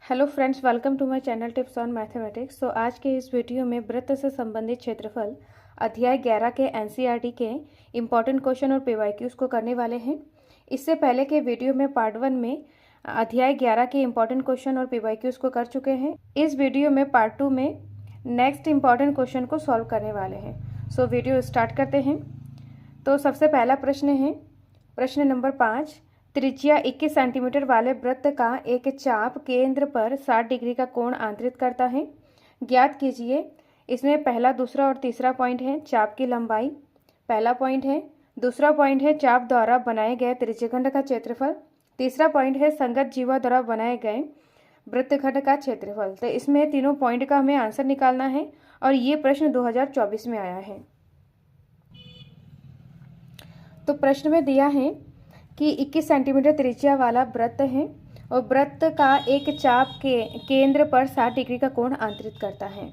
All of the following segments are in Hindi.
Hello friends, welcome to my channel tips on mathematics. तो आज के इस वीडियो में वृत्त से संबंधित क्षेत्रफल अध्याय 11 के एनसीईआरटी के इम्पॉर्टेंट क्वेश्चन और पीवाईक्यूज को करने वाले हैं। इससे पहले के वीडियो में पार्ट 1 में अध्याय 11 के इम्पॉर्टेंट क्वेश्चन और पीवाईक्यूज को कर चुके हैं। इस वीडियो में पार्ट 2 में नेक्स्ट इम्पॉर्टेंट क्वेश्चन को सॉल्व करने वाले हैं। सो वीडियो स्टार्ट करते हैं। तो सबसे पहला प्रश्न है प्रश्न नंबर 5। त्रिज्या 21 सेंटीमीटर वाले वृत्त का एक चाप केंद्र पर 60 डिग्री का कोण आंतरित करता है। ज्ञात कीजिए। इसमें पहला, दूसरा और तीसरा पॉइंट है चाप की लंबाई, पहला पॉइंट है। दूसरा पॉइंट है चाप द्वारा बनाए गए त्रिज्यखंड का क्षेत्रफल। तीसरा पॉइंट है संगत जीवा द्वारा बनाए गए वृत्तखंड का क्षेत्रफल। तो इसमें तीनों पॉइंट का हमें आंसर निकालना है और ये प्रश्न 2024 में आया है। तो प्रश्न में दिया है कि 21 सेंटीमीटर त्रिज्या वाला वृत्त है और वृत्त का एक चाप के केंद्र पर 60 डिग्री का कोण आंतरित करता है।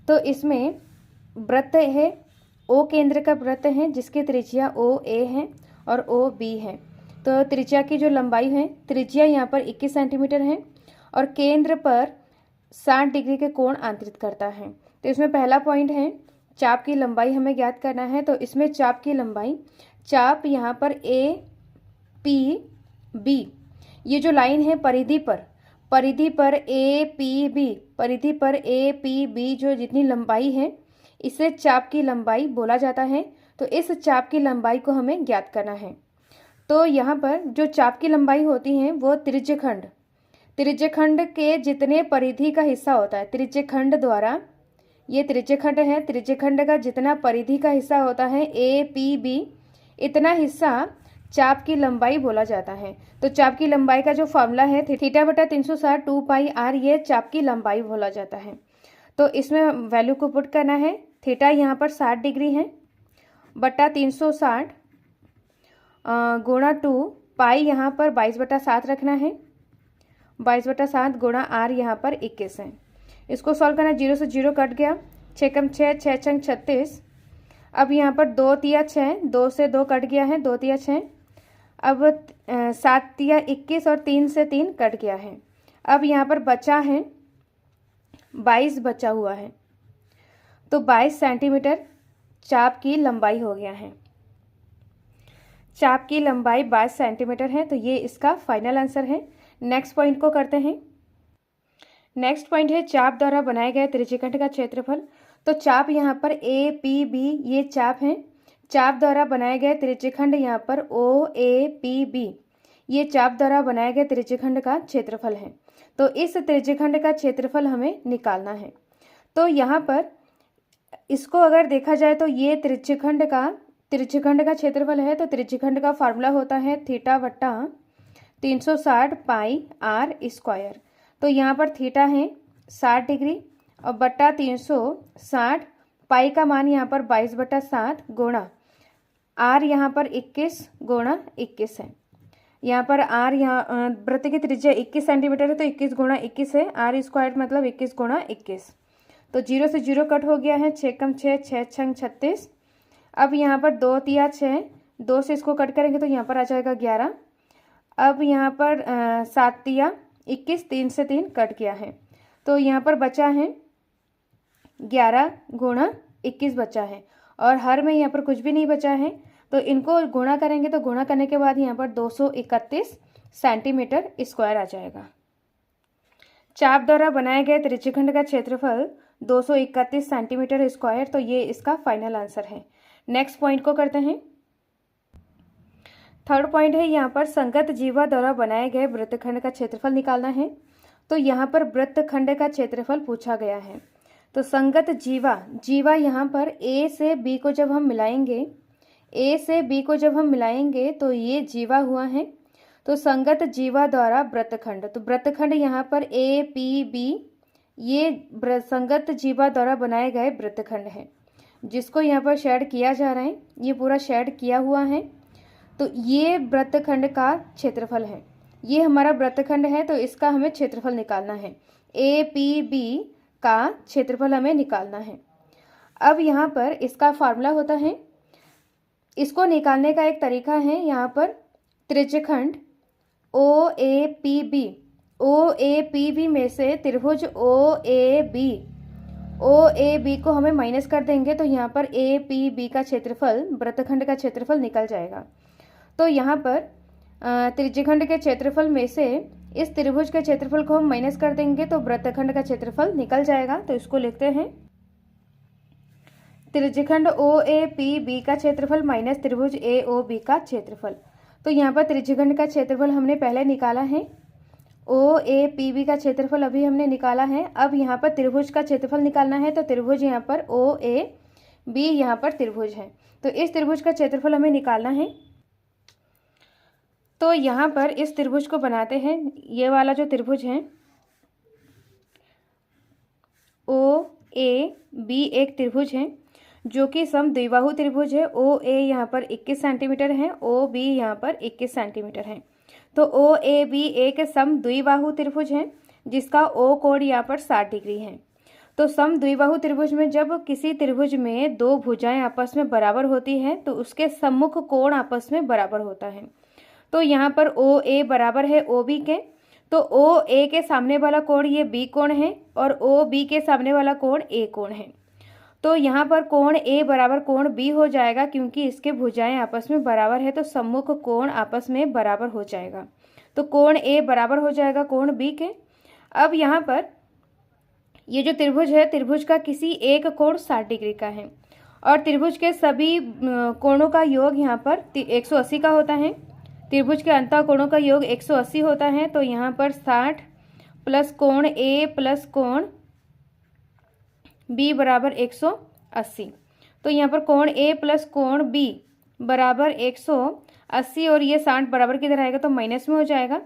तो इसमें वृत्त है, ओ केंद्र का वृत्त है जिसकी त्रिज्या ओ ए है और ओ बी है। तो त्रिज्या की जो लंबाई है, त्रिज्या यहाँ पर 21 सेंटीमीटर है और केंद्र पर 60 डिग्री के कोण आंतरित करता है। तो इसमें पहला पॉइंट है चाप की लंबाई हमें ज्ञात करना है। तो इसमें चाप की लंबाई, चाप यहाँ पर ए पी बी, ये जो लाइन है परिधि पर ए पी बी, परिधि पर ए पी बी जो जितनी लंबाई है इसे चाप की लंबाई बोला जाता है। तो इस चाप की लंबाई को हमें ज्ञात करना है। तो यहाँ पर जो चाप की लंबाई होती है वो त्रिज्यखंड के जितने परिधि का हिस्सा होता है, त्रिज्यखंड द्वारा, ये त्रिज्यखंड है, त्रिज्यखंड का जितना परिधि का हिस्सा होता है ए पी बी, इतना हिस्सा चाप की लंबाई बोला जाता है। तो चाप की लंबाई का जो फॉर्मूला है थीटा बटा 360 2 पाई आर, ये चाप की लंबाई बोला जाता है। तो इसमें वैल्यू को पुट करना है। थीटा यहाँ पर 60 डिग्री है बटा 360 गुणा 2 पाई, यहाँ पर 22/7 रखना है, 22/7 गुणा आर यहाँ पर 21 है। इसको सॉल्व करना, 0 से 0 कट गया, 6 कम 6, 6 छंग 36। अब यहाँ पर 2 तिया 6, 2 से 2 कट गया है, 2 तिया 6। अब 7 तिया 21 और 3 से 3 कट गया है। अब यहाँ पर बचा है 22 बचा हुआ है। तो 22 सेंटीमीटर चाप की लंबाई हो गया है। चाप की लंबाई 22 सेंटीमीटर है। तो ये इसका फाइनल आंसर है। नेक्स्ट पॉइंट को करते हैं। नेक्स्ट पॉइंट है चाप द्वारा बनाए गए त्रिज्यखंड का क्षेत्रफल। तो चाप यहाँ पर ए पी बी, ये चाप है। चाप द्वारा बनाए गए त्रिज्यखंड यहाँ पर ओ ए पी बी, ये चाप द्वारा बनाए गए त्रिज्यखंड का क्षेत्रफल है। तो इस त्रिज्यखंड का क्षेत्रफल हमें निकालना है। तो यहाँ पर इसको अगर देखा जाए तो ये त्रिज्यखंड का क्षेत्रफल है। तो त्रिज्यखंड का फार्मूला होता है थीटा बट्टा 360 पाई आर स्क्वायर। तो यहाँ पर थीटा है 60 डिग्री और बट्टा 360, पाई का मान यहाँ पर 22/7 गुणा आर यहाँ पर 21 गुणा 21 है। यहाँ पर आर, यहाँ वृत्त की त्रिज्या 21 सेंटीमीटर है तो 21 गुणा 21 है, आर स्क्वायर मतलब 21 गुणा 21। तो 0 से 0 कट हो गया है, 6 कम 6, 6 छंग 36। अब यहाँ पर 2 तिया 6, 2 से इसको कट करेंगे तो यहाँ पर आ जाएगा 11। अब यहाँ पर 7 तिया 21, 3 से 3 कट गया है। तो यहाँ पर बचा है 11 गुणा 21 बचा है और हर में यहाँ पर कुछ भी नहीं बचा है। तो इनको गुणा करेंगे तो गुणा करने के बाद यहाँ पर 231 सेंटीमीटर स्क्वायर आ जाएगा। चाप द्वारा बनाए गए त्रिज्यखंड का क्षेत्रफल 231 सेंटीमीटर स्क्वायर। तो ये इसका फाइनल आंसर है। नेक्स्ट पॉइंट को करते हैं। थर्ड पॉइंट है यहाँ पर संगत जीवा द्वारा बनाए गए वृत्तखंड का क्षेत्रफल निकालना है। तो यहाँ पर वृत्तखंड का क्षेत्रफल पूछा गया है। तो संगत जीवा यहाँ पर ए से बी को जब हम मिलाएंगे, तो ये जीवा हुआ है। तो संगत जीवा द्वारा वृत्तखंड, तो वृत्तखंड यहाँ पर ए पी बी, ये संगत जीवा द्वारा बनाए गए वृत्तखंड है जिसको यहाँ पर शेड किया जा रहा है, ये पूरा शेड किया हुआ है। तो ये वृत्तखंड का क्षेत्रफल है, ये हमारा वृत्तखंड है। तो इसका हमें क्षेत्रफल निकालना है। ए पी बी का क्षेत्रफल हमें निकालना है। अब यहाँ पर इसका फार्मूला होता है, इसको निकालने का एक तरीका है, यहाँ पर त्रिज्यखंड O A P B O A P B में से त्रिभुज ओ ए बी को हमें माइनस कर देंगे तो यहाँ पर ए पी बी का क्षेत्रफल, वृत्तखंड का क्षेत्रफल निकल जाएगा। तो यहाँ पर त्रिज्यखंड के क्षेत्रफल में से इस त्रिभुज के क्षेत्रफल को हम माइनस कर देंगे तो वृत्तखंड का क्षेत्रफल निकल जाएगा। तो इसको लिखते हैं त्रिज्यखंड ओ ए पी बी का क्षेत्रफल माइनस त्रिभुज ए ओ बी का क्षेत्रफल। तो यहाँ पर त्रिज्यखंड का क्षेत्रफल हमने पहले निकाला है, ओ ए पी बी का क्षेत्रफल अभी हमने निकाला है। अब यहाँ पर त्रिभुज का क्षेत्रफल निकालना है तो त्रिभुज यहाँ पर ओ ए बी यहाँ पर त्रिभुज है, तो इस त्रिभुज का क्षेत्रफल हमें निकालना है। तो यहाँ पर इस त्रिभुज को बनाते हैं। ये वाला जो त्रिभुज है ओ ए बी एक त्रिभुज है जो कि सम द्विबाहु त्रिभुज है। ओ ए यहाँ पर 21 सेंटीमीटर है, ओ बी यहाँ पर 21 सेंटीमीटर है। तो ओ ए बी एक सम द्विबाहु त्रिभुज है जिसका ओ कोण यहाँ पर 60 डिग्री है। तो सम द्विबाहु त्रिभुज में जब किसी त्रिभुज में दो भुजाएं आपस में बराबर होती है तो उसके सम्मुख कोण आपस में बराबर होता है। तो यहाँ पर ओ ए बराबर है ओ बी के, तो ओ ए के सामने वाला कोण ये बी कोण है और ओ बी के सामने वाला कोण ए कोण है। तो यहाँ पर कोण ए बराबर कोण बी हो जाएगा क्योंकि इसके भुजाएं आपस में बराबर है तो सम्मुख कोण आपस में बराबर हो जाएगा। तो कोण ए बराबर हो जाएगा कोण बी के। अब यहाँ पर ये जो त्रिभुज है, त्रिभुज का किसी एक कोण 60 डिग्री का है और त्रिभुज के सभी कोणों का योग यहाँ पर 180 का होता है। त्रिभुज के अंतः कोणों का योग 180 होता है। तो यहाँ पर 60 प्लस कोण ए प्लस कोण बी बराबर 180। तो यहाँ पर कोण ए प्लस कोण बी बराबर 180 और ये 60 बराबर किधर आएगा तो माइनस में हो जाएगा।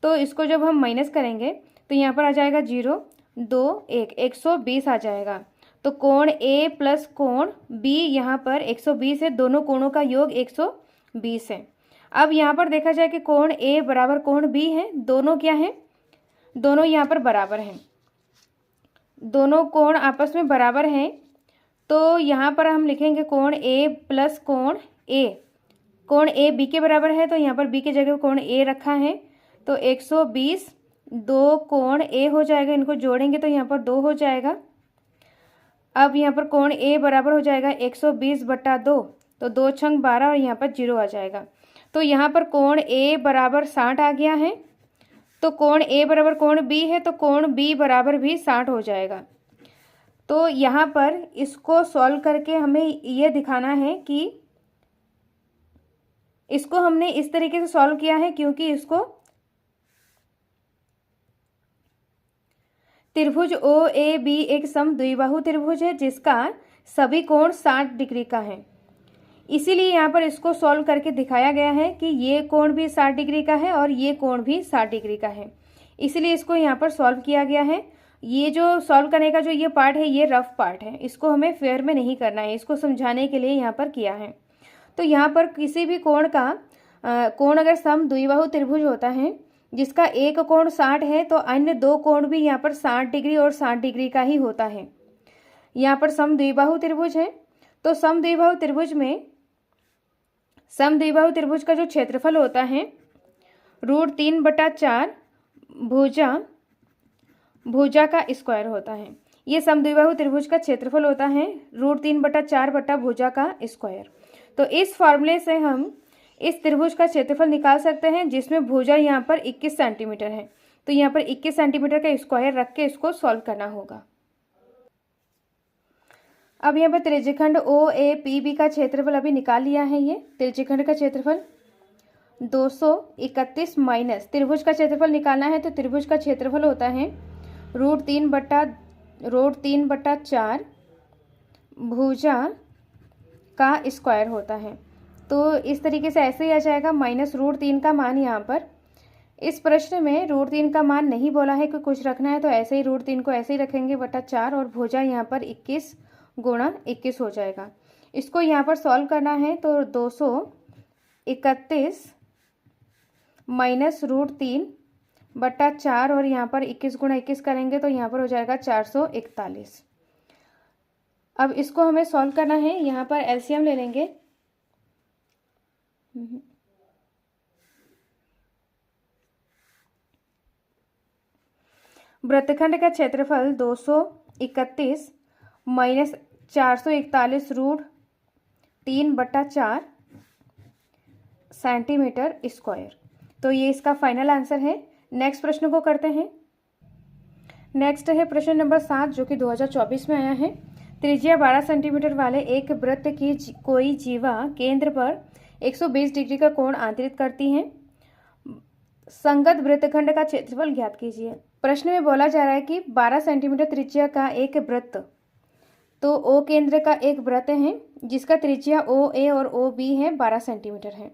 तो इसको जब हम माइनस करेंगे तो यहाँ पर आ जाएगा 0 2 1 120 आ जाएगा। तो कोण ए प्लस कोण बी यहाँ पर 120 है, दोनों कोणों का योग 120 है। अब यहाँ पर देखा जाए कि कोण ए बराबर कोण बी है, दोनों क्या है, दोनों यहाँ पर बराबर हैं, दोनों कोण आपस में बराबर हैं। तो यहाँ पर हम लिखेंगे कोण ए प्लस कोण ए, कोण ए बी के बराबर है तो यहाँ पर बी की जगह कोण ए रखा है। तो 120 दो कोण ए हो जाएगा, इनको जोड़ेंगे तो यहाँ पर 2 हो जाएगा। अब यहाँ पर कोण ए बराबर हो जाएगा 120/2, तो 2 छंग 12 और यहाँ पर 0 आ जाएगा। तो यहाँ पर कोण ए बराबर 60 आ गया है। तो कोण ए बराबर कोण बी है तो कोण बी बराबर भी 60 हो जाएगा। तो यहाँ पर इसको सॉल्व करके हमें ये दिखाना है कि इसको हमने इस तरीके से सॉल्व किया है क्योंकि इसको त्रिभुज ओ ए बी एक सम द्विबाहु त्रिभुज है जिसका सभी कोण 60 डिग्री का है। इसीलिए यहाँ पर इसको सॉल्व करके दिखाया गया है कि ये कोण भी 60 डिग्री का है और ये कोण भी 60 डिग्री का है, इसलिए इसको यहाँ पर सॉल्व किया गया है। ये जो सॉल्व करने का जो ये पार्ट है ये रफ पार्ट है, इसको हमें फेयर में नहीं करना है, इसको समझाने के लिए यहाँ पर किया है। तो यहाँ पर किसी भी कोण का कोण अगर सम द्विबाहु त्रिभुज होता है जिसका एक कोण 60 है तो अन्य दो कोण भी यहाँ पर 60 डिग्री और 60 डिग्री का ही होता है। यहाँ पर सम द्विबाहु त्रिभुज है तो सम द्विबाहु त्रिभुज में सम द्विबाहु त्रिभुज का जो क्षेत्रफल होता है √3/4 भुजा का स्क्वायर होता है। ये सम द्विबाहु त्रिभुज का क्षेत्रफल होता है √3/4 भुजा का स्क्वायर। तो इस फॉर्मूले से हम इस त्रिभुज का क्षेत्रफल निकाल सकते हैं जिसमें भुजा यहाँ पर 21 सेंटीमीटर है। तो यहाँ पर 21 सेंटीमीटर का स्क्वायर रख के इसको सॉल्व करना होगा। अब यहाँ पर त्रिज्यखंड ओ ए पी बी का क्षेत्रफल अभी निकाल लिया है। ये त्रिज्यखंड का क्षेत्रफल 231 माइनस त्रिभुज का क्षेत्रफल निकालना है तो त्रिभुज का क्षेत्रफल होता है √3/4 भुजा का स्क्वायर होता है। तो इस तरीके से ऐसे ही आ जाएगा माइनस √3 का मान। यहाँ पर इस प्रश्न में √3 का मान नहीं बोला है कि कुछ रखना है तो ऐसे ही √3 को ऐसे ही रखेंगे /4 और भुजा यहाँ पर 21 गुणा 21 हो जाएगा। इसको यहाँ पर सॉल्व करना है तो 231 माइनस √3/4 और यहाँ पर 21 गुणा 21 करेंगे तो यहाँ पर हो जाएगा 441। अब इसको हमें सॉल्व करना है, यहाँ पर एलसीएम ले लेंगे। वृत्तखंड का क्षेत्रफल 231 माइनस 441/3/4 सेंटीमीटर स्क्वायर। तो ये इसका फाइनल आंसर है। नेक्स्ट प्रश्न को करते हैं। नेक्स्ट है प्रश्न नंबर 7 जो कि 2024 में आया है। त्रिज्या 12 सेंटीमीटर वाले एक वृत्त की कोई जीवा केंद्र पर 120 डिग्री का कोण आंतरित करती है। संगत वृत्तखंड का क्षेत्रफल ज्ञात कीजिए। प्रश्न में बोला जा रहा है कि 12 सेंटीमीटर त्रिज्या का एक वृत्त, तो ओ केंद्र का एक वृत्त है जिसका त्रिज्या ओ ए और ओ बी है 12 सेंटीमीटर है।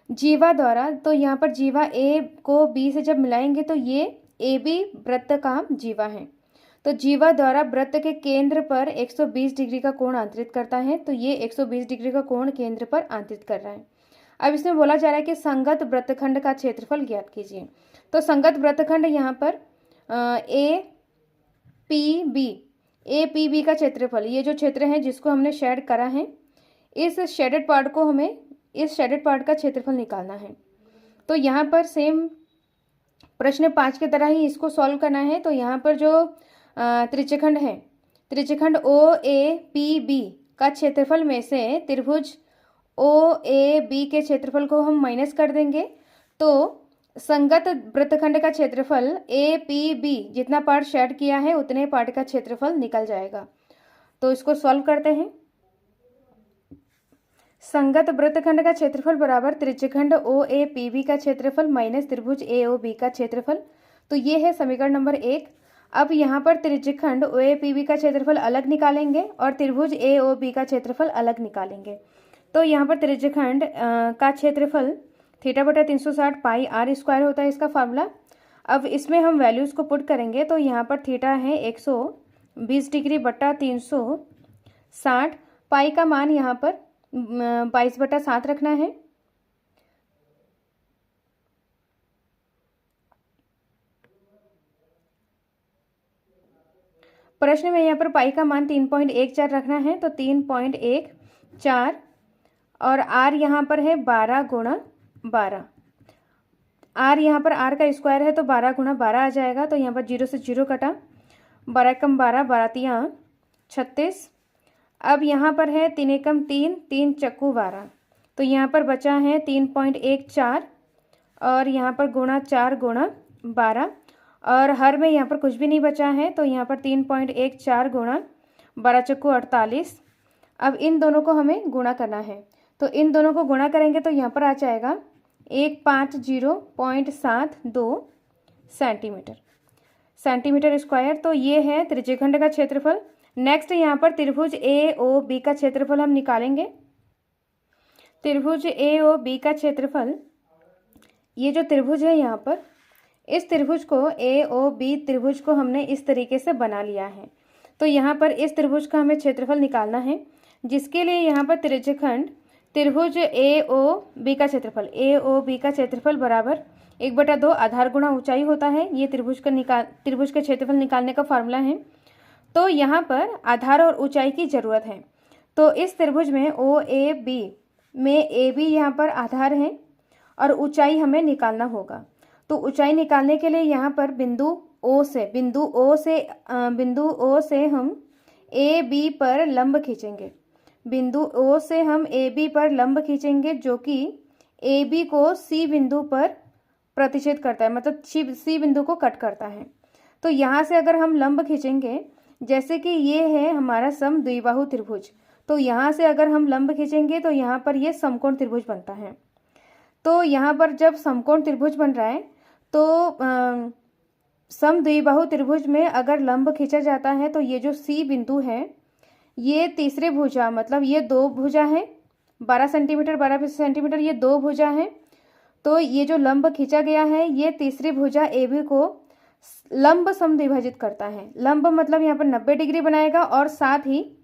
जीवा द्वारा, तो यहाँ पर जीवा ए को बी से जब मिलाएंगे तो ये ए बी वृत्त का जीवा है। तो जीवा द्वारा वृत्त के केंद्र पर 120 डिग्री का कोण आंतरित करता है। तो ये 120 डिग्री का कोण केंद्र पर आंतरित कर रहा है। अब इसमें बोला जा रहा है कि संगत वृत्तखंड का क्षेत्रफल ज्ञात कीजिए। तो संगत वृत्तखंड यहाँ पर ए पी बी का क्षेत्रफल, ये जो क्षेत्र है जिसको हमने शेड करा है, इस शेडेड पार्ट को हमें इस शेडेड पार्ट का क्षेत्रफल निकालना है। तो यहाँ पर सेम प्रश्न 5 की तरह ही इसको सॉल्व करना है। तो यहाँ पर जो त्रिज्यखंड है, त्रिज्यखंड ओ ए पी बी का क्षेत्रफल में से त्रिभुज ओ ए बी के क्षेत्रफल को हम माइनस कर देंगे। तो संगत वृत्तखंड का क्षेत्रफल ए पी बी जितना पार्ट शेड किया है उतने पार्ट का क्षेत्रफल निकल जाएगा। तो इसको सॉल्व करते हैं। संगत वृत्तखंड का क्षेत्रफल बराबर त्रिज्यखंड ओ ए पी बी का क्षेत्रफल माइनस त्रिभुज ए ओ बी का क्षेत्रफल। तो ये है समीकरण नंबर 1। अब यहाँ पर त्रिज्यखंड ओ ए पी बी का क्षेत्रफल अलग निकालेंगे और त्रिभुज ए ओ बी का क्षेत्रफल अलग निकालेंगे। तो यहाँ पर त्रिज्यखंड का क्षेत्रफल θ/360 पाई आर स्क्वायर होता है इसका फार्मूला। अब इसमें हम वैल्यूज़ को पुट करेंगे। तो यहाँ पर थीटा है 120 डिग्री बटा 360, पाई का मान यहाँ पर 22/7 रखना है। प्रश्न में यहाँ पर पाई का मान 3.14 रखना है। तो 3.14 और आर यहाँ पर है 12 गुणा 12। आर यहाँ पर आर का स्क्वायर है तो 12 गुणा 12 आ जाएगा। तो यहाँ पर 0 से 0 कटा, 12 कम 12, 12 36। अब यहाँ पर है 3 एकम 3, 3 चक्कू 12। तो यहाँ पर बचा है 3.14 और यहाँ पर गुणा 4 गुणा 12 और हर में यहाँ पर कुछ भी नहीं बचा है। तो यहाँ पर 3.14 गुणा 12 चक्कू 48। अब इन दोनों को हमें गुणा करना है। तो इन दोनों को गुणा करेंगे तो यहाँ पर आ जाएगा 150.72 सेंटीमीटर स्क्वायर। तो ये है त्रिज्यखंड का क्षेत्रफल। नेक्स्ट यहाँ पर त्रिभुज ए ओ बी का क्षेत्रफल हम निकालेंगे। त्रिभुज ए ओ बी का क्षेत्रफल, ये जो त्रिभुज है यहाँ पर, इस त्रिभुज को ए ओ बी त्रिभुज को हमने इस तरीके से बना लिया है। तो यहाँ पर इस त्रिभुज का हमें क्षेत्रफल निकालना है, जिसके लिए यहाँ पर त्रिज्यखंड त्रिभुज ए ओ बी का क्षेत्रफल, ए ओ बी का क्षेत्रफल बराबर 1/2 आधार गुणा ऊंचाई होता है। ये त्रिभुज के क्षेत्रफल निकालने का फार्मूला है। तो यहाँ पर आधार और ऊंचाई की ज़रूरत है। तो इस त्रिभुज में ओ ए बी में ए बी यहाँ पर आधार है और ऊंचाई हमें निकालना होगा। तो ऊंचाई निकालने के लिए यहाँ पर बिंदु ओ से हम ए बी पर लंब खींचेंगे। बिंदु ओ से हम ए बी पर लंब खींचेंगे जो कि ए बी को सी बिंदु पर प्रतिच्छेद करता है, मतलब सी बिंदु को कट करता है। तो यहाँ से अगर हम लंब खींचेंगे, जैसे कि ये है हमारा समद्विबाहु त्रिभुज, तो यहाँ से अगर हम लंब खींचेंगे तो यहाँ पर ये समकोण त्रिभुज बनता है। तो यहाँ पर जब समकोण त्रिभुज बन रहा है तो समद्विबाहु त्रिभुज में अगर लंब खींचा जाता है तो ये जो सी बिंदु है, ये तीसरे भुजा, मतलब ये 2 भुजा है, 12 सेंटीमीटर 12 सेंटीमीटर, ये 2 भुजा है। तो ये जो लंब खींचा गया है ये तीसरी भुजा ए बी को लंब समद्विभाजित करता है। लंब मतलब यहाँ पर 90 डिग्री बनाएगा और साथ ही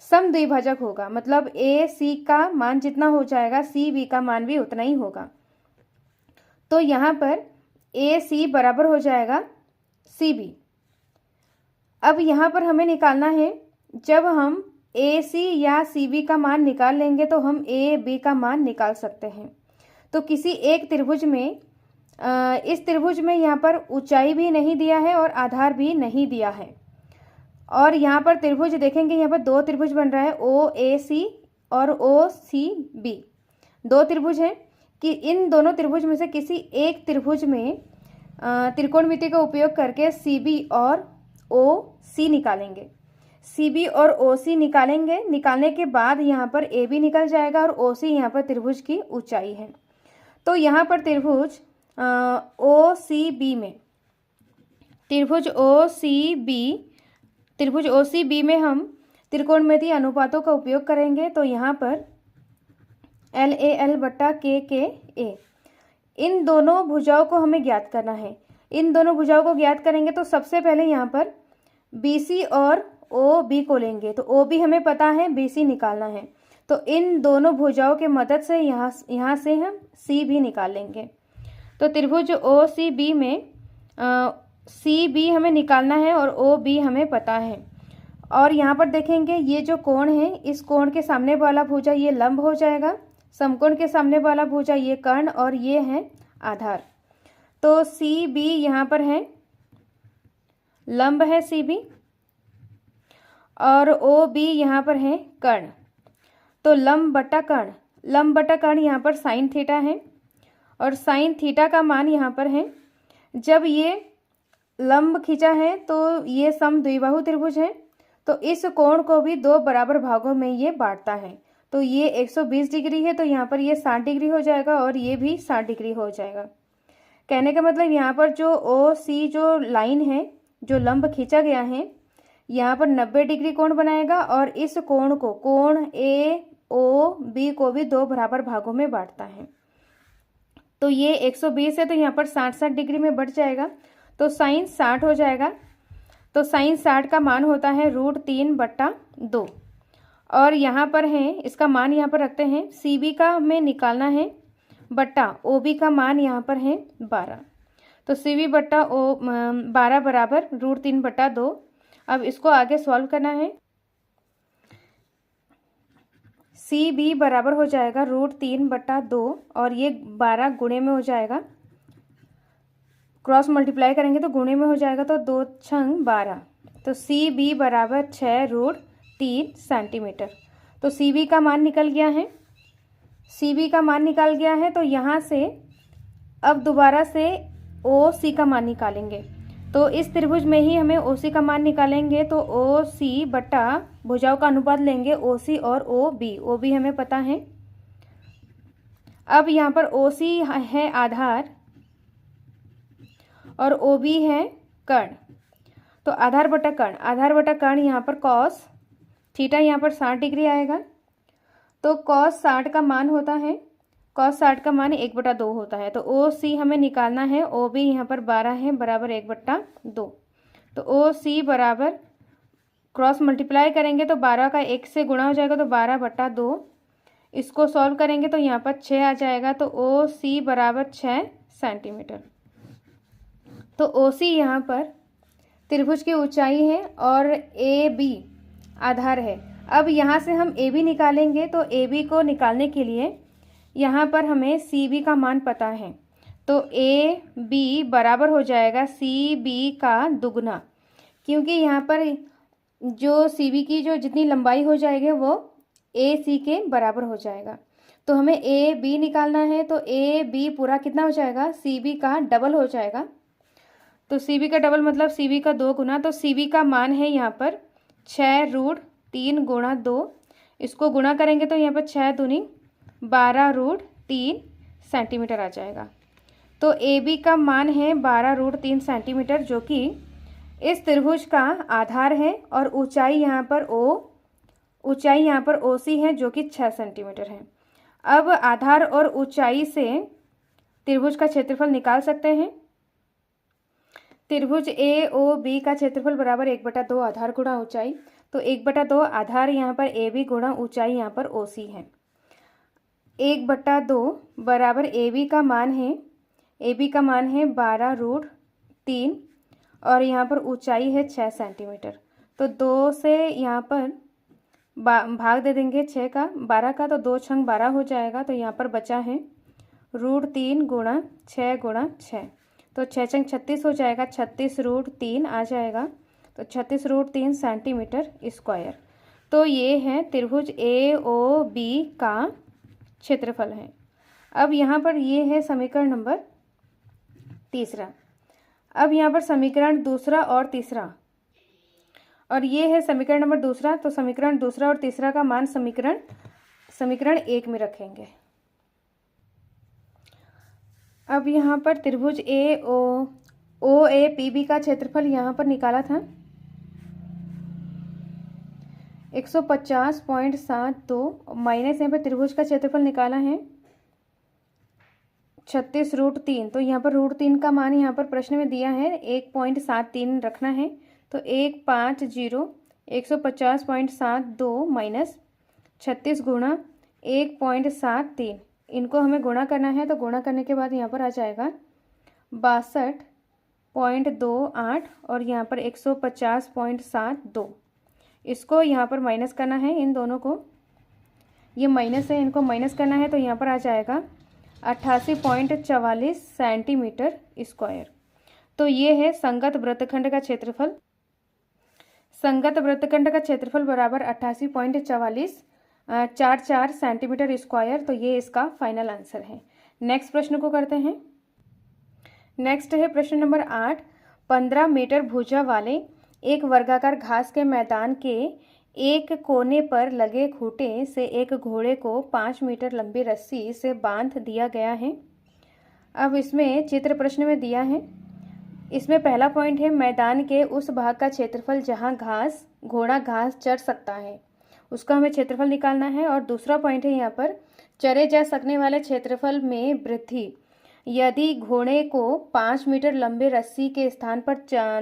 समद्विभाजक होगा, मतलब ए सी का मान जितना हो जाएगा सी बी का मान भी उतना ही होगा। तो यहाँ पर ए सी बराबर हो जाएगा सी बी। अब यहाँ पर हमें निकालना है, जब हम ए सी या सी बी का मान निकाल लेंगे तो हम ए बी का मान निकाल सकते हैं। तो किसी एक त्रिभुज में इस त्रिभुज में यहाँ पर ऊंचाई भी नहीं दिया है और आधार भी नहीं दिया है। और यहाँ पर त्रिभुज देखेंगे, यहाँ पर दो त्रिभुज बन रहा है, ओ ए सी और ओ सी बी। दो त्रिभुज हैं कि इन दोनों त्रिभुज में से किसी एक त्रिभुज में त्रिकोणमिति का उपयोग करके सी बी और ओ सी निकालेंगे। सी बी और ओ सी निकालेंगे। निकालने के बाद यहाँ पर ए बी निकल जाएगा और ओ सी यहाँ पर त्रिभुज की ऊंचाई है। तो यहाँ पर त्रिभुज ओ सी बी में त्रिभुज ओ सी बी में हम त्रिकोणमितीय अनुपातों का उपयोग करेंगे। तो यहाँ पर एल ए एल बट्टा के ए, इन दोनों भुजाओं को हमें ज्ञात करना है। इन दोनों भुजाओं को ज्ञात करेंगे तो सबसे पहले यहाँ पर बी सी और ओ बी को लेंगे। तो ओ बी हमें पता है, बी सी निकालना है। तो इन दोनों भुजाओं के मदद से यहाँ से हम सी भी निकाल लेंगे। तो त्रिभुज ओ सी बी में सी बी हमें निकालना है और ओ बी हमें पता है। और यहाँ पर देखेंगे ये जो कोण है, इस कोण के सामने वाला भुजा ये लंब हो जाएगा, समकोण के सामने वाला भुजा ये कर्ण और ये है आधार। तो सी बी यहाँ पर है, लंब है सी बी, और ओ बी यहाँ पर है कर्ण। तो लंब बटा कर्ण यहाँ पर साइन थीटा है और साइन थीटा का मान यहाँ पर है। जब ये लंब खींचा है तो ये सम द्विबाहु त्रिभुज है, तो इस कोण को भी दो बराबर भागों में ये बांटता है। तो ये 120 डिग्री है, तो यहाँ पर ये 60 डिग्री हो जाएगा और ये भी 60 डिग्री हो जाएगा। कहने का मतलब यहाँ पर जो ओ सी जो लाइन है, जो लंब खींचा गया है, यहाँ पर 90 डिग्री कोण बनाएगा और इस कोण को, कोण ए ओ बी को भी दो बराबर भागों में बांटता है। तो ये 120 है, तो यहाँ पर 60 डिग्री में बढ़ जाएगा, तो साइन 60 हो जाएगा। तो साइन 60 का मान होता है √3/2। और यहाँ पर है, इसका मान यहाँ पर रखते हैं, सी बी का हमें निकालना है बट्टा ओ बी का मान यहाँ पर है 12। तो सी बी बट्टा ओ 12 बराबर √3/2। अब इसको आगे सॉल्व करना है। सी बी बराबर हो जाएगा √3/2 और ये 12 गुणे में हो जाएगा, क्रॉस मल्टीप्लाई करेंगे तो गुणे में हो जाएगा, तो 2 छंग 12। तो सी बी बराबर 6√3 सेंटीमीटर। तो सी बी का मान निकल गया है, सी बी का मान निकल गया है। तो यहाँ से अब दोबारा से ओ सी का मान निकालेंगे। तो इस त्रिभुज में ही हमें ओ सी का मान निकालेंगे। तो ओ सी बट्टा भुजाओं का अनुपात लेंगे ओ सी और ओ बी हमें पता है। अब यहाँ पर ओ सी है आधार और ओ बी है कर्ण। तो आधार बटा कर्ण यहाँ पर कॉस थीटा यहाँ पर 60 डिग्री आएगा। तो कॉस 60 का मान होता है, कॉस 60 का मान 1/2 होता है। तो ओ सी हमें निकालना है, ओ बी यहाँ पर 12 है बराबर 1/2। तो ओ सी बराबर क्रॉस मल्टीप्लाई करेंगे तो 12 का 1 से गुणा हो जाएगा, तो 12/2। इसको सॉल्व करेंगे तो यहाँ पर 6 आ जाएगा। तो ओ सी बराबर 6 सेंटीमीटर। तो ओ सी यहाँ पर त्रिभुज की ऊंचाई है और ए बी आधार है। अब यहाँ से हम ए बी निकालेंगे। तो ए बी को निकालने के लिए यहाँ पर हमें सी बी का मान पता है। तो ए बी बराबर हो जाएगा सी बी का दुगना, क्योंकि यहाँ पर जो सी बी की जो जितनी लंबाई हो जाएगी वो ए सी के बराबर हो जाएगा। तो हमें ए बी निकालना है। तो ए बी पूरा कितना हो जाएगा, सी बी का डबल हो जाएगा। तो सी बी का डबल मतलब सी बी का 2 गुना। तो सी बी का मान है यहाँ पर 6√3 गुणा 2। इसको गुणा करेंगे तो यहाँ पर 6 दूनी 12√3 सेंटीमीटर आ जाएगा। तो ए बी का मान है 12√3 सेंटीमीटर, जो कि इस त्रिभुज का आधार है। और ऊंचाई यहाँ पर ओ सी है, जो कि 6 सेंटीमीटर है। अब आधार और ऊंचाई से त्रिभुज का क्षेत्रफल निकाल सकते हैं। त्रिभुज ए ओ बी का क्षेत्रफल बराबर 1/2 आधार गुणा ऊंचाई। तो 1/2 आधार यहाँ पर ए बी गुणा ऊंचाई यहाँ पर ओ सी है। 1/2 बराबर ए बी का मान है 12√3 और यहाँ पर ऊंचाई है 6 सेंटीमीटर। तो 2 से यहाँ पर भाग दे देंगे 6 का 12 का, तो 2 छंग 12 हो जाएगा। तो यहाँ पर बचा है √3 गुणा 6 गुणा 6, तो 6 छंग 36 हो जाएगा, 36√3 आ जाएगा, तो 36√3 सेंटीमीटर स्क्वायर। तो ये है त्रिभुज AOB का क्षेत्रफल है। अब यहाँ पर ये है समीकरण नंबर तीसरा। अब यहाँ पर समीकरण दूसरा और तीसरा, और ये है समीकरण नंबर दूसरा, तो समीकरण दूसरा और तीसरा का मान समीकरण 1 में रखेंगे। अब यहाँ पर त्रिभुज OAPB का क्षेत्रफल यहाँ पर निकाला था 150.72 माइनस यहाँ पर त्रिभुज का क्षेत्रफल निकाला है 36√3, तो यहाँ पर √3 का मान यहाँ पर प्रश्न में दिया है 1.73 रखना है, तो 150 माइनस 36 गुणा 1.73, इनको हमें गुणा करना है, तो गुणा करने के बाद यहाँ पर आ जाएगा 62.28 और यहाँ पर 150.72, इसको यहाँ पर माइनस करना है, इन दोनों को, ये माइनस है, इनको माइनस करना है, तो यहाँ पर आ जाएगा 88.44 सेंटीमीटर स्क्वायर। तो ये है संगत वृत्तखंड का क्षेत्रफल। संगत वृत्तखंड का क्षेत्रफल बराबर 88.44 सेंटीमीटर स्क्वायर, तो ये इसका फाइनल आंसर है। नेक्स्ट प्रश्न को करते हैं। नेक्स्ट है प्रश्न नंबर 8। 15 मीटर भुजा वाले एक वर्गाकार घास के मैदान के एक कोने पर लगे खूंटे से एक घोड़े को 5 मीटर लंबी रस्सी से बांध दिया गया है। अब इसमें चित्र प्रश्न में दिया है। इसमें पहला पॉइंट है मैदान के उस भाग का क्षेत्रफल जहां घोड़ा घास चर सकता है, उसका हमें क्षेत्रफल निकालना है। और दूसरा पॉइंट है यहाँ पर चरे जा सकने वाले क्षेत्रफल में वृद्धि, यदि घोड़े को 5 मीटर लंबे रस्सी के स्थान पर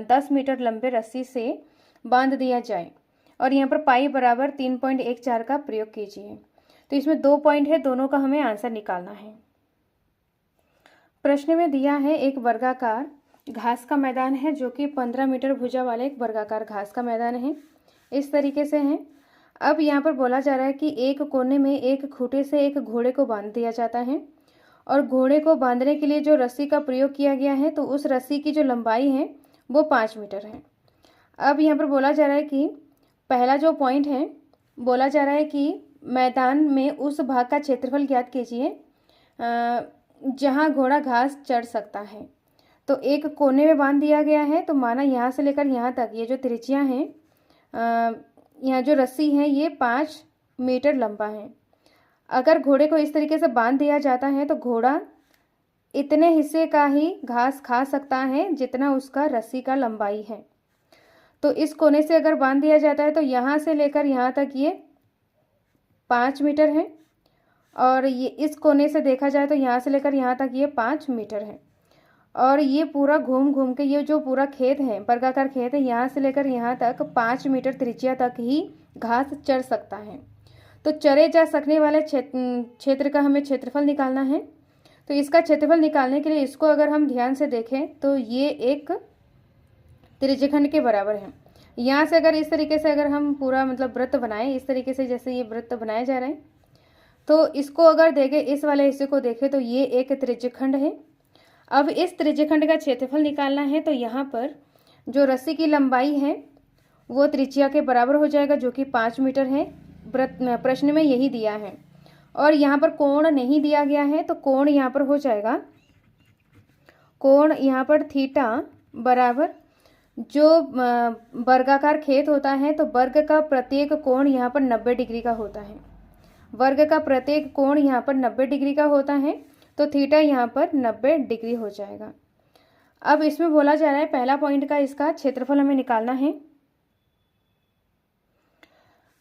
10 मीटर लंबे रस्सी से बांध दिया जाए। और यहाँ पर पाई बराबर 3.14 का प्रयोग कीजिए। तो इसमें 2 पॉइंट है, दोनों का हमें आंसर निकालना है। प्रश्न में दिया है एक वर्गाकार घास का मैदान है, जो कि 15 मीटर भुजा वाले एक वर्गाकार घास का मैदान है, इस तरीके से है। अब यहाँ पर बोला जा रहा है कि एक कोने में एक खूंटे से एक घोड़े को बांध दिया जाता है, और घोड़े को बांधने के लिए जो रस्सी का प्रयोग किया गया है, तो उस रस्सी की जो लंबाई है वो 5 मीटर है। अब यहाँ पर बोला जा रहा है कि पहला जो पॉइंट है, बोला जा रहा है कि मैदान में उस भाग का क्षेत्रफल ज्ञात कीजिए जहाँ घोड़ा घास चढ़ सकता है। तो एक कोने में बांध दिया गया है, तो माना यहाँ से लेकर यहाँ तक ये जो त्रिज्या है, यहाँ जो रस्सी है ये 5 मीटर लंबा है। अगर घोड़े को इस तरीके से बांध दिया जाता है तो घोड़ा इतने हिस्से का ही घास खा सकता है जितना उसका रस्सी का लंबाई है। तो इस कोने से अगर बांध दिया जाता है तो यहाँ से लेकर यहाँ तक ये 5 मीटर है, और ये इस कोने से देखा जाए तो यहाँ से लेकर यहाँ तक ये 5 मीटर है। और ये पूरा घूम घूम के ये जो पूरा खेत है, वर्गाकार खेत है, यहाँ से लेकर यहाँ तक 5 मीटर त्रिज्या तक ही घास चर सकता है। तो चरे जा सकने वाले क्षेत्र का हमें क्षेत्रफल निकालना है। तो इसका क्षेत्रफल निकालने के लिए इसको अगर हम ध्यान से देखें तो ये एक त्रिज्यखंड के बराबर है। यहाँ से अगर इस तरीके से अगर हम पूरा मतलब वृत्त बनाएं, इस तरीके से जैसे ये वृत्त बनाए जा रहे हैं, तो इसको अगर देखें, इस वाले हिस्से को देखें, तो ये एक त्रिज्यखंड है। अब इस त्रिज्यखंड का क्षेत्रफल निकालना है, तो यहाँ पर जो रस्सी की लंबाई है वो त्रिज्या के बराबर हो जाएगा, जो कि 5 मीटर है। प्रश्न में यही दिया है। और यहाँ पर कोण नहीं दिया गया है, तो कोण यहाँ पर हो जाएगा, कोण यहाँ पर थीटा बराबर जो वर्गाकार खेत होता है, तो वर्ग का प्रत्येक कोण यहाँ पर 90 डिग्री का होता है। वर्ग का प्रत्येक कोण यहाँ पर 90 डिग्री का होता है, तो थीटा यहाँ पर 90 डिग्री हो जाएगा। अब इसमें बोला जा रहा है पहला पॉइंट का इसका क्षेत्रफल हमें निकालना है।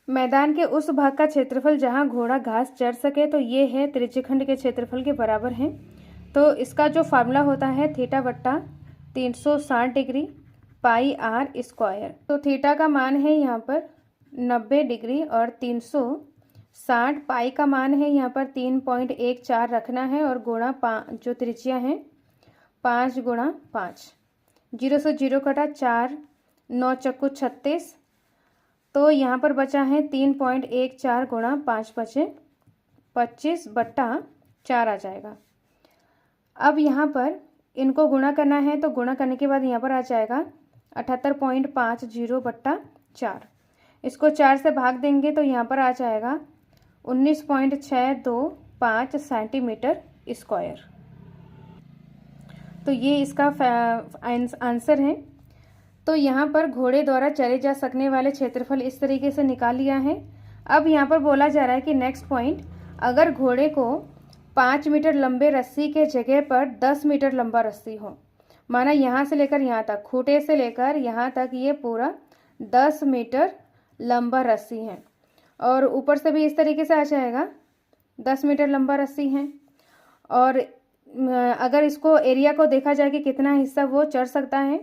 मैदान के उस भाग का क्षेत्रफल जहाँ घोड़ा घास चर सके, तो ये है त्रिज्यखंड के क्षेत्रफल के बराबर है। तो इसका जो फार्मूला होता है थीटा बट्टा 360 डिग्री पाई आर स्क्वायर। तो थीटा का मान है यहाँ पर 90 डिग्री और 360, पाई का मान है यहाँ पर 3.14 रखना है, और गुणा जो त्रिज्या है 5 गुणा 5, 0 से 0 कटा 4, 9 चक्कू 36, तो यहाँ पर बचा है 3.14 गुणा 5 बचे 25 बट्टा 4 आ जाएगा। अब यहाँ पर इनको गुणा करना है, तो गुणा करने के बाद यहाँ पर आ जाएगा 78.50/4। इसको 4 से भाग देंगे तो यहाँ पर आ जाएगा 19.625 सेंटीमीटर स्क्वायर। तो ये इसका आंसर है। तो यहाँ पर घोड़े द्वारा चले जा सकने वाले क्षेत्रफल इस तरीके से निकाल लिया है। अब यहाँ पर बोला जा रहा है कि नेक्स्ट पॉइंट, अगर घोड़े को 5 मीटर लंबे रस्सी के जगह पर 10 मीटर लंबा रस्सी हो, माना यहाँ से लेकर यहाँ तक, खूंटे से लेकर यहाँ तक ये पूरा 10 मीटर लंबा रस्सी है, और ऊपर से भी इस तरीके से आ जाएगा 10 मीटर लंबा रस्सी है। और अगर इसको एरिया को देखा जाए कि कितना हिस्सा वो चढ़ सकता है,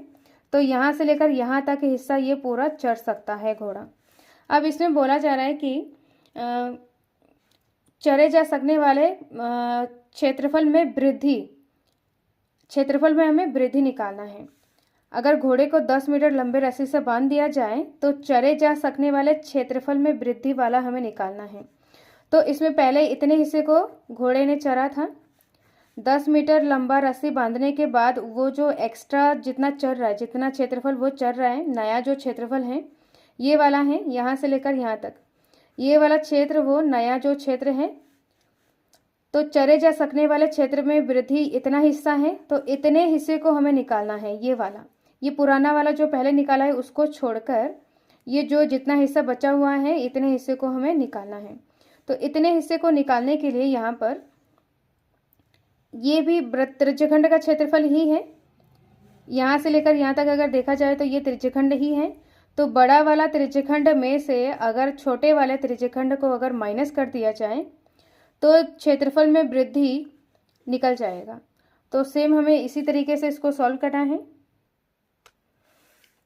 तो यहाँ से लेकर यहाँ तक हिस्सा ये पूरा चढ़ सकता है घोड़ा। अब इसमें बोला जा रहा है कि चढ़े जा सकने वाले क्षेत्रफल में हमें वृद्धि निकालना है। अगर घोड़े को 10 मीटर लंबे रस्सी से बांध दिया जाए तो चढ़े जा सकने वाले क्षेत्रफल में वृद्धि वाला हमें निकालना है। तो इसमें पहले इतने हिस्से को घोड़े ने चढ़ा था, 10 मीटर लंबा रस्सी बांधने के बाद वो जो एक्स्ट्रा जितना चढ़ रहा है, जितना क्षेत्रफल वो चढ़ रहा है, नया जो क्षेत्रफल है ये वाला है, यहाँ से लेकर यहाँ तक ये वाला क्षेत्र वो नया जो क्षेत्र है। तो चढ़े जा सकने वाले क्षेत्र में वृद्धि इतना हिस्सा है, तो इतने हिस्से को हमें निकालना है। ये वाला, ये पुराना वाला जो पहले निकाला है उसको छोड़कर ये जो जितना हिस्सा बचा हुआ है इतने हिस्से को हमें निकालना है। तो इतने हिस्से को निकालने के लिए यहाँ पर ये भी त्रिज्यखंड का क्षेत्रफल ही है। यहाँ से लेकर यहाँ तक अगर देखा जाए तो ये त्रिज्यखंड ही है। तो बड़ा वाला त्रिज्यखंड में से अगर छोटे वाले त्रिज्यखंड को अगर माइनस कर दिया जाए तो क्षेत्रफल में वृद्धि निकल जाएगा। तो सेम हमें इसी तरीके से इसको सॉल्व करना है।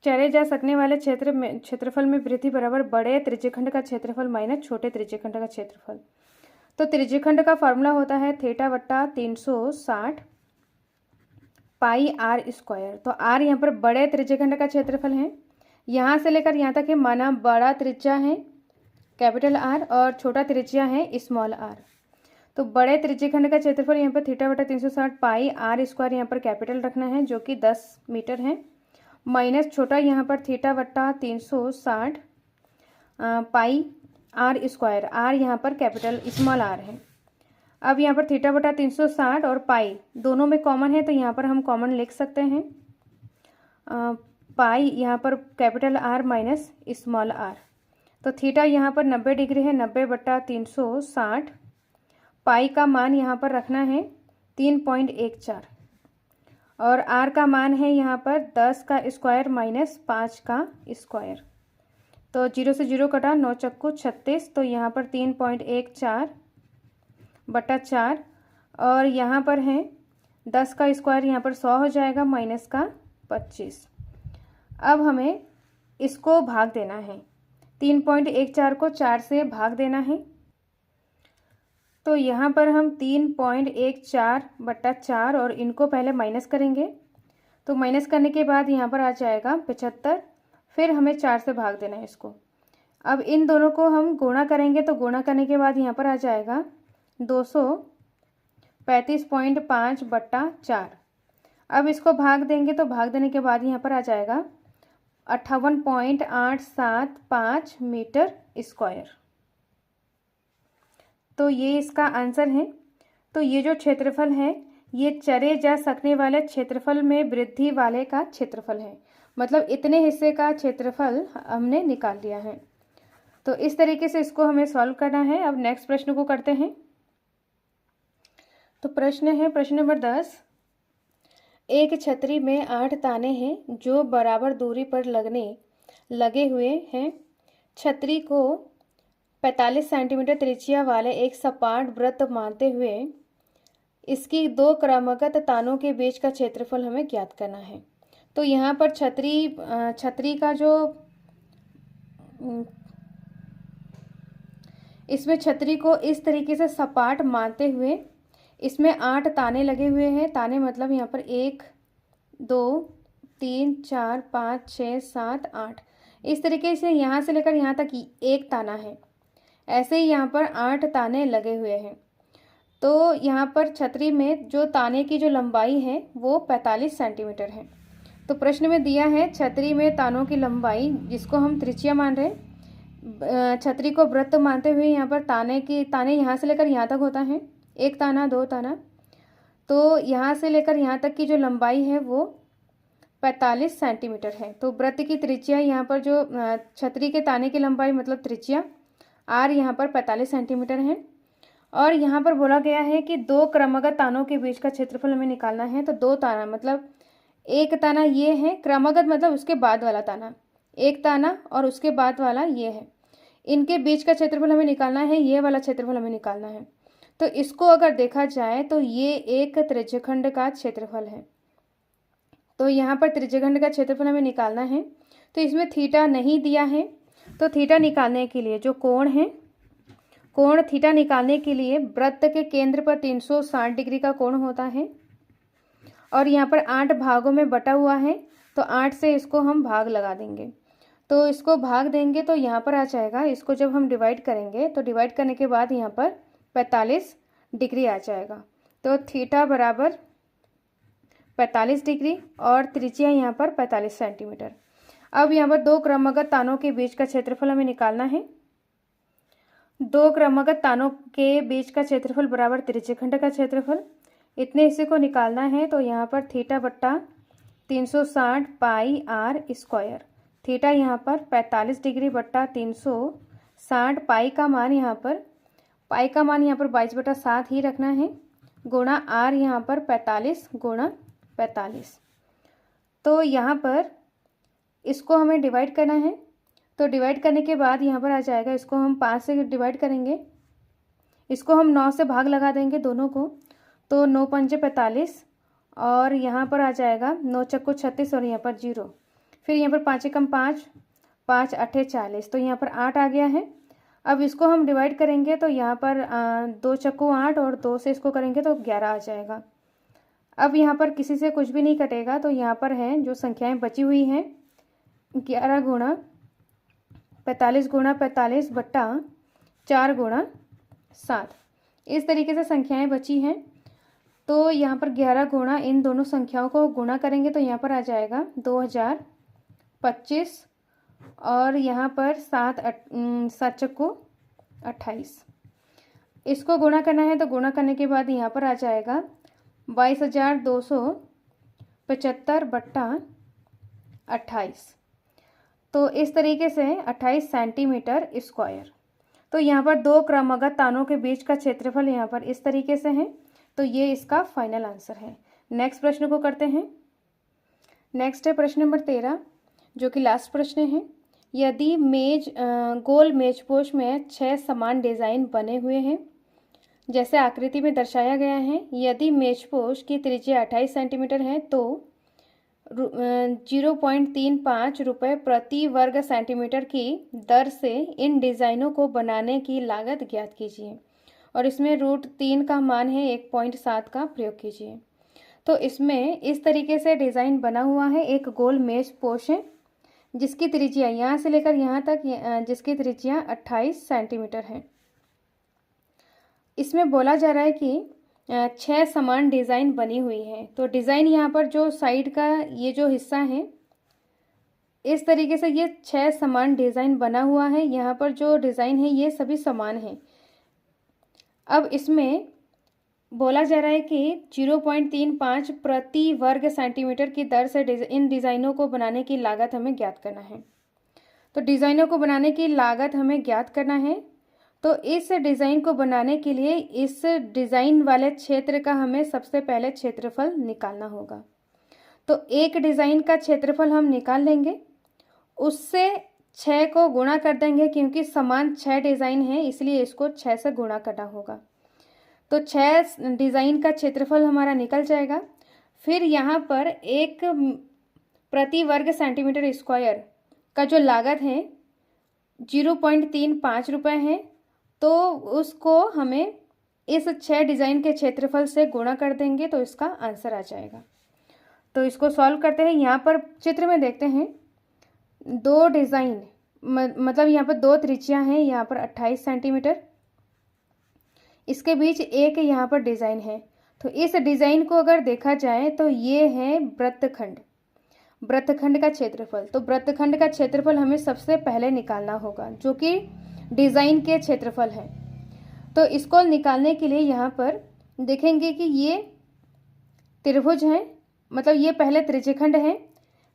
चढ़े जा सकने वाले क्षेत्रफल में वृद्धि बराबर बड़े त्रिज्यखंड का क्षेत्रफल माइनस छोटे त्रिज्यखंड का क्षेत्रफल। तो त्रिज्यखंड का फॉर्मूला होता है θ/360 पाई r स्क्वायर। तो r यहाँ पर बड़े त्रिज्यखंड का क्षेत्रफल है, यहाँ से लेकर यहाँ तक है, माना बड़ा त्रिज्या है कैपिटल R और छोटा त्रिज्या है स्मॉल r। तो बड़े त्रिज्यखंड का क्षेत्रफल यहाँ पर θ/360 पाई r स्क्वायर यहाँ पर कैपिटल रखना है जो कि 10 मीटर है, माइनस छोटा यहाँ पर θ/360 पाई r स्क्वायर, r यहाँ पर कैपिटल स्मॉल r है। अब यहाँ पर θ/360 और पाई दोनों में कॉमन है, तो यहाँ पर हम कॉमन लिख सकते हैं पाई यहाँ पर capital R minus small r। तो थीटा यहाँ पर 90 डिग्री है, 90/360। पाई का मान यहाँ पर रखना है 3.14 और r का मान है यहाँ पर 10 का स्क्वायर माइनस 5 का स्क्वायर। तो 0 से 0 कटा, 9 चक्कू 36, तो यहाँ पर 3.14/4 और यहाँ पर है 10 का स्क्वायर, यहाँ पर 100 हो जाएगा माइनस का 25। अब हमें इसको भाग देना है, 3.14 को 4 से भाग देना है। तो यहाँ पर हम 3.14/4 और इनको पहले माइनस करेंगे। तो माइनस करने के बाद यहाँ पर आ जाएगा 75, फिर हमें 4 से भाग देना है इसको। अब इन दोनों को हम गुणा करेंगे, तो गुणा करने के बाद यहाँ पर आ जाएगा 235.5/4। अब इसको भाग देंगे, तो भाग देने के बाद यहाँ पर आ जाएगा 58.875 मीटर स्क्वायर। तो ये इसका आंसर है। तो ये जो क्षेत्रफल है ये चरे जा सकने वाले क्षेत्रफल में वृद्धि वाले का क्षेत्रफल है, मतलब इतने हिस्से का क्षेत्रफल हमने निकाल लिया है। तो इस तरीके से इसको हमें सॉल्व करना है। अब नेक्स्ट प्रश्न को करते हैं। तो प्रश्न है प्रश्न नंबर 10। एक छतरी में 8 ताने हैं जो बराबर दूरी पर लगे हुए हैं। छतरी को 45 सेंटीमीटर त्रिज्या वाले एक सपाट वृत्त मानते हुए इसकी 2 क्रमागत तानों के बीच का क्षेत्रफल हमें ज्ञात करना है। तो यहाँ पर छतरी का जो इसमें छतरी को इस तरीके से सपाट मानते हुए इसमें 8 ताने लगे हुए हैं। ताने मतलब यहाँ पर 1 2 3 4 5 6 7 8, इस तरीके से यहाँ से लेकर यहाँ तक एक ताना है। ऐसे ही यहाँ पर 8 ताने लगे हुए हैं। तो यहाँ पर छतरी में जो ताने की जो लंबाई है वो 45 सेंटीमीटर है। तो प्रश्न में दिया है छतरी में तानों की लंबाई, जिसको हम त्रिज्या मान रहे हैं, छतरी को वृत्त मानते हुए यहाँ पर ताने यहाँ से लेकर यहाँ तक होता है, एक ताना, दो ताना। तो यहाँ से लेकर यहाँ तक की जो लंबाई है वो 45 सेंटीमीटर है। तो वृत्त की त्रिज्या यहाँ पर जो छतरी के ताने की लंबाई मतलब त्रिज्या आर यहाँ पर 45 सेंटीमीटर है। और यहाँ पर बोला गया है कि दो क्रमागत तानों के बीच का क्षेत्रफल हमें निकालना है। तो दो ताना मतलब एक ताना ये है, क्रमागत मतलब उसके बाद वाला ताना, एक ताना और उसके बाद वाला ये है, इनके बीच का क्षेत्रफल हमें निकालना है, ये वाला क्षेत्रफल हमें निकालना है। तो इसको अगर देखा जाए तो ये एक त्रिज्यखंड का क्षेत्रफल है। तो यहाँ पर त्रिज्यखंड का क्षेत्रफल हमें निकालना है। तो इसमें थीटा नहीं दिया है, तो थीटा निकालने के लिए जो कोण है, कोण थीटा निकालने के लिए वृत्त के केंद्र पर 360 डिग्री का कोण होता है और यहाँ पर 8 भागों में बटा हुआ है। तो 8 से इसको हम भाग लगा देंगे, तो इसको भाग देंगे तो यहाँ पर आ जाएगा। इसको जब हम डिवाइड करेंगे तो डिवाइड करने के बाद यहाँ पर 45 डिग्री आ जाएगा। तो थीटा बराबर 45 डिग्री और त्रिज्या यहाँ पर 45 सेंटीमीटर। अब यहाँ पर दो क्रमागत तानों के बीच का क्षेत्रफल हमें निकालना है। दो क्रमागत तानों के बीच का क्षेत्रफल बराबर त्रिज्यखंड का क्षेत्रफल, इतने हिस्से को निकालना है। तो यहाँ पर थीटा बट्टा 360 पाई आर स्क्वायर, थीटा यहाँ पर 45 डिग्री बट्टा 360, पाई का मान यहाँ पर 22/7 ही रखना है, गुणा आर यहाँ पर 45 गुणा 45। तो यहाँ पर इसको हमें डिवाइड करना है। तो डिवाइड करने के बाद यहाँ पर आ जाएगा, इसको हम 5 से डिवाइड करेंगे, इसको हम 9 से भाग लगा देंगे दोनों को। तो 9 पंजे 45 और यहाँ पर आ जाएगा 9 चक्को 36 और यहाँ पर 0। फिर यहाँ पर 5 एकम 5, 5 अठे 40, तो यहाँ पर 8 आ गया है। अब इसको हम डिवाइड करेंगे तो यहाँ पर 2 चक्को 8 और 2 से इसको करेंगे तो 11 आ जाएगा। अब यहाँ पर किसी से कुछ भी नहीं कटेगा, तो यहाँ पर है जो संख्याएं बची हुई हैं 11 गुणा 45 बट्टा 4 गुणा 7, इस तरीके से संख्याएं बची हैं। तो यहाँ पर 11 गुणा इन दोनों संख्याओं को गुणा करेंगे तो यहाँ पर आ जाएगा 2025 और यहाँ पर 7 चक्को 28, इसको गुणा करना है। तो गुणा करने के बाद यहाँ पर आ जाएगा 22,275 बट्टा 28, तो इस तरीके से 28 सेंटीमीटर स्क्वायर। तो यहाँ पर दो क्रमागत तानों के बीच का क्षेत्रफल यहाँ पर इस तरीके से है। तो ये इसका फाइनल आंसर है। नेक्स्ट प्रश्न को करते हैं। नेक्स्ट है प्रश्न नंबर 13, जो कि लास्ट प्रश्न है। यदि गोल मेजपोश में 6 समान डिज़ाइन बने हुए हैं, जैसे आकृति में दर्शाया गया है, यदि मेजपोश की त्रिज्या 28 सेंटीमीटर है तो 0.35 रुपये प्रति वर्ग सेंटीमीटर की दर से इन डिज़ाइनों को बनाने की लागत ज्ञात कीजिए। और इसमें √3 का मान है 1.7 का प्रयोग कीजिए। तो इसमें इस तरीके से डिज़ाइन बना हुआ है। एक गोल मेज पोश है जिसकी त्रिज्या यहाँ से लेकर यहाँ तक, जिसकी त्रिज्या 28 सेंटीमीटर है। इसमें बोला जा रहा है कि 6 समान डिज़ाइन बनी हुई है। तो डिज़ाइन यहाँ पर जो साइड का ये जो हिस्सा है, इस तरीके से ये 6 समान डिज़ाइन बना हुआ है। यहाँ पर जो डिज़ाइन है ये सभी समान हैं। अब इसमें बोला जा रहा है कि 0.35 प्रति वर्ग सेंटीमीटर की दर से इन डिज़ाइनों को बनाने की लागत हमें ज्ञात करना है। तो डिज़ाइनों को बनाने की लागत हमें ज्ञात करना है। तो इस डिज़ाइन को बनाने के लिए इस डिज़ाइन वाले क्षेत्र का हमें सबसे पहले क्षेत्रफल निकालना होगा। तो एक डिज़ाइन का क्षेत्रफल हम निकाल लेंगे, उससे 6 को गुणा कर देंगे, क्योंकि समान 6 डिज़ाइन है इसलिए इसको 6 से गुणा करना होगा। तो 6 डिज़ाइन का क्षेत्रफल हमारा निकल जाएगा। फिर यहाँ पर एक प्रति वर्ग सेंटीमीटर स्क्वायर का जो लागत है 0.35 रुपये है, तो उसको हमें इस 6 डिज़ाइन के क्षेत्रफल से गुणा कर देंगे तो इसका आंसर आ जाएगा। तो इसको सॉल्व करते हैं। यहाँ पर चित्र में देखते हैं 2 डिज़ाइन, मतलब यहाँ पर 2 त्रिज्या हैं, यहाँ पर 28 सेंटीमीटर, इसके बीच एक यहाँ पर डिज़ाइन है। तो इस डिज़ाइन को अगर देखा जाए तो ये है वृत्तखंड, वृत्तखंड का क्षेत्रफल। तो वृत्तखंड का क्षेत्रफल हमें सबसे पहले निकालना होगा, जो कि डिज़ाइन के क्षेत्रफल है। तो इसको निकालने के लिए यहाँ पर देखेंगे कि ये त्रिभुज है, मतलब ये पहले त्रिज्यखंड है।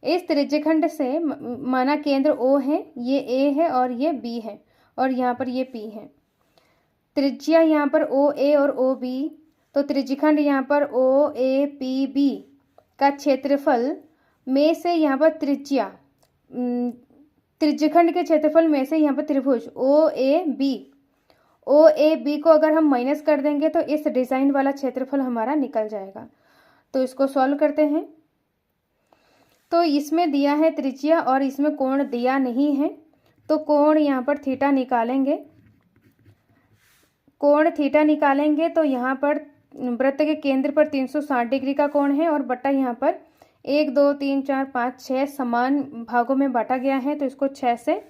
इस त्रिज्यखंड से माना केंद्र O है, ये A है और ये B है, और यहाँ पर ये P है। त्रिज्या यहाँ पर OA और OB, तो त्रिज्यखंड यहाँ पर OAPB का क्षेत्रफल में से यहाँ पर त्रिज्या, त्रिज्यखंड के क्षेत्रफल में से यहाँ पर त्रिभुज OAB को अगर हम माइनस कर देंगे तो इस डिज़ाइन वाला क्षेत्रफल हमारा निकल जाएगा। तो इसको सॉल्व करते हैं। तो इसमें दिया है त्रिज्या और इसमें कोण दिया नहीं है, तो कोण यहाँ पर थीटा निकालेंगे। कोण थीटा निकालेंगे तो यहाँ पर वृत्त के केंद्र पर 360 डिग्री का कोण है, और बट्टा यहाँ पर 1 2 3 4 5 6 समान भागों में बांटा गया है, तो इसको 6 से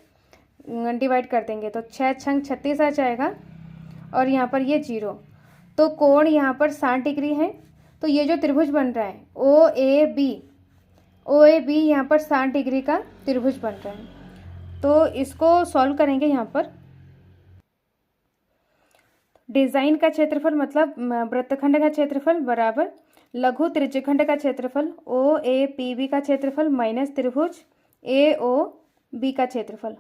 डिवाइड कर देंगे तो 6 छंग 36 आ जाएगा, और यहाँ पर ये 0। तो कोण यहाँ पर 60 डिग्री है। तो ये जो त्रिभुज बन रहा है OAB यहाँ पर 60 डिग्री का त्रिभुज बन रहा है। तो इसको सॉल्व करेंगे। यहाँ पर डिज़ाइन का क्षेत्रफल मतलब वृत्तखंड का क्षेत्रफल बराबर लघु त्रिज्यखंड का क्षेत्रफल OAPB का क्षेत्रफल माइनस त्रिभुज AOB का क्षेत्रफल।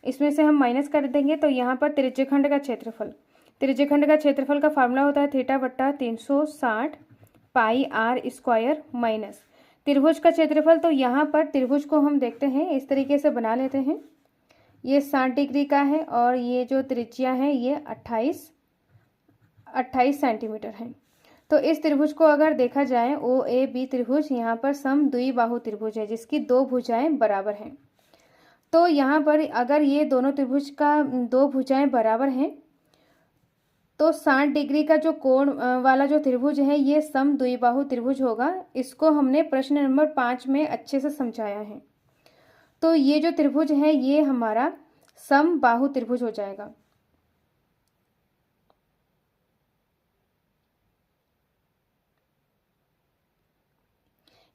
इसमें से हम माइनस कर देंगे तो यहाँ पर त्रिज्यखंड का क्षेत्रफल, त्रिज्यखंड का क्षेत्रफल का फार्मूला होता है थीटा बट्टा 360 पाई आर स्क्वायर माइनस त्रिभुज का क्षेत्रफल। तो यहाँ पर त्रिभुज को हम देखते हैं, इस तरीके से बना लेते हैं। ये 60 डिग्री का है और ये जो त्रिज्या है ये 28 सेंटीमीटर है। तो इस त्रिभुज को अगर देखा जाए OAB त्रिभुज यहाँ पर समद्विबाहु त्रिभुज है, जिसकी दो भुजाएं बराबर हैं। तो यहाँ पर अगर ये दोनों त्रिभुज का दो भुजाएं बराबर हैं तो 60 डिग्री का जो कोण वाला जो त्रिभुज है ये समद्विबाहु त्रिभुज होगा। इसको हमने प्रश्न नंबर 5 में अच्छे से समझाया है। तो ये जो त्रिभुज है ये हमारा समबाहु त्रिभुज हो जाएगा।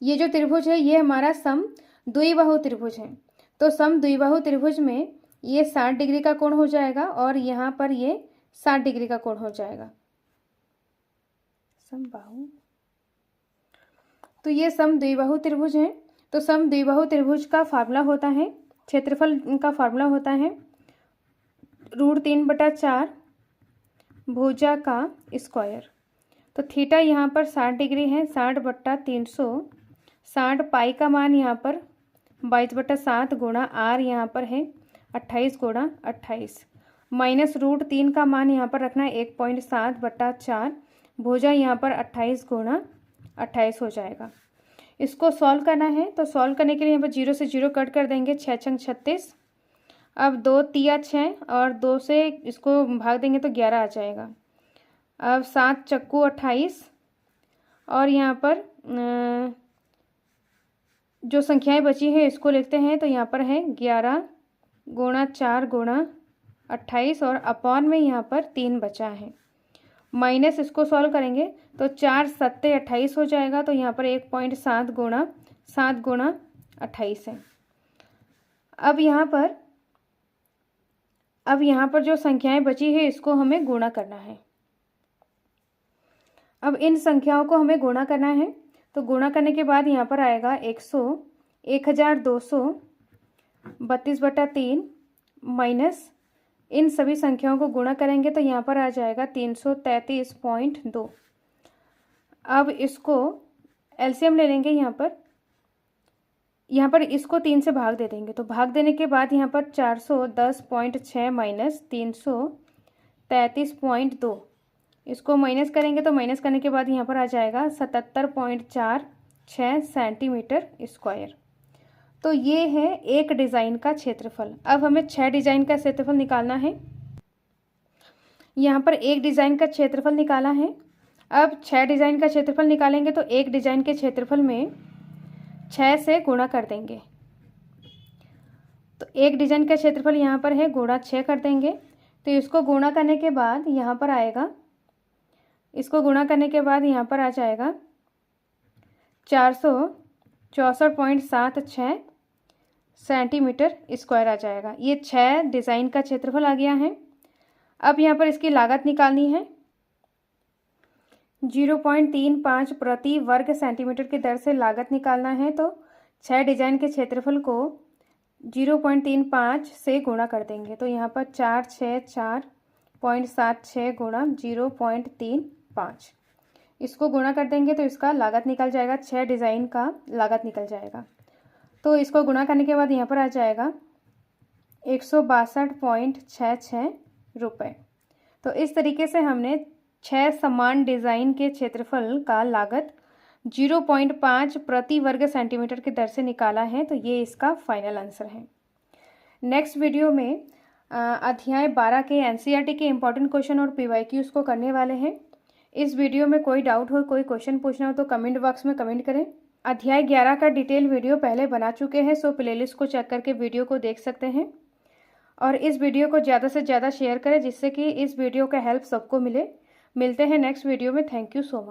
ये जो त्रिभुज है ये हमारा समद्विबाहु त्रिभुज है। तो समद्विबाहु त्रिभुज में ये 60 डिग्री का कोण हो जाएगा और यहाँ पर ये 60 डिग्री का कोण हो जाएगा। समबाहु, तो ये समद्विबाहु त्रिभुज है। तो समद्विबाहु त्रिभुज का फार्मूला होता है, क्षेत्रफल का फार्मूला होता है √3/4 भुजा का स्क्वायर। तो थीटा यहाँ पर 60 डिग्री है, 60/300, 60 पाई का मान यहाँ पर 22/7 गुणा आर यहाँ पर है 28 गुणा 28 माइनस √3 का मान यहाँ पर रखना है 1.7/4 भुजा यहाँ पर 28 गुणा 28 हो जाएगा। इसको सॉल्व करना है, तो सॉल्व करने के लिए यहाँ पर 0 से 0 कट कर देंगे, 6 छंग 36। अब 2 तिया 6 और 2 से इसको भाग देंगे तो 11 आ जाएगा। अब 7 चक्कू 28 और यहाँ पर जो संख्याएं बची है इसको लिखते हैं। तो यहाँ पर है 11 गुणा 4 गुणा 28 और अपॉन में यहाँ पर 3 बचा है। माइनस इसको सॉल्व करेंगे तो 4 7 28 हो जाएगा। तो यहाँ पर 1.7 गुणा 7 गुणा 28 है। अब यहाँ पर जो संख्याएं बची है इसको हमें गुणा करना है। अब इन संख्याओं को हमें गुणा करना है, तो गुणा करने के बाद यहाँ पर आएगा 1232/3 माइनस इन सभी संख्याओं को गुणा करेंगे तो यहाँ पर आ जाएगा 333.2। अब इसको एलसीएम ले लेंगे। यहाँ पर इसको 3 से भाग दे देंगे, तो भाग देने के बाद यहाँ पर 410.6 माइनस 333.2 इसको माइनस करेंगे, तो माइनस करने के बाद यहाँ पर आ जाएगा 77.46 सेंटीमीटर स्क्वायर। तो ये है एक डिज़ाइन का क्षेत्रफल। अब हमें 6 डिज़ाइन का क्षेत्रफल निकालना है। यहाँ पर एक डिज़ाइन का क्षेत्रफल निकाला है। अब 6 डिज़ाइन का क्षेत्रफल निकालेंगे तो एक डिज़ाइन के क्षेत्रफल में 6 से गुणा कर देंगे। तो एक डिज़ाइन का क्षेत्रफल यहाँ पर है, गुणा 6 कर देंगे। तो इसको गुणा करने के बाद यहाँ पर आएगा इसको गुणा करने के बाद यहाँ पर आ जाएगा 464.76 सेंटीमीटर स्क्वायर आ जाएगा। ये 6 डिज़ाइन का क्षेत्रफल आ गया है। अब यहाँ पर इसकी लागत निकालनी है। 0.35 प्रति वर्ग सेंटीमीटर की दर से लागत निकालना है, तो 6 डिजाइन के क्षेत्रफल को 0.35 से गुणा कर देंगे। तो यहाँ पर 464.76 गुणा 0.35, इसको गुणा कर देंगे तो इसका लागत निकल जाएगा, 6 डिज़ाइन का लागत निकल जाएगा। तो इसको गुणा करने के बाद यहाँ पर आ जाएगा 162.66 रुपये। तो इस तरीके से हमने 6 समान डिज़ाइन के क्षेत्रफल का लागत 0.5 प्रति वर्ग सेंटीमीटर की दर से निकाला है। तो ये इसका फाइनल आंसर है। नेक्स्ट वीडियो में अध्याय 12 के एनसीईआरटी के इम्पॉर्टेंट क्वेश्चन और पीवाईक्यूज को करने वाले हैं। इस वीडियो में कोई डाउट हो, कोई क्वेश्चन पूछना हो तो कमेंट बॉक्स में कमेंट करें। अध्याय 11 का डिटेल वीडियो पहले बना चुके हैं, सो प्लेलिस्ट को चेक करके वीडियो को देख सकते हैं। और इस वीडियो को ज़्यादा से ज़्यादा शेयर करें जिससे कि इस वीडियो का हेल्प सबको मिले। मिलते हैं नेक्स्ट वीडियो में। Thank you so much.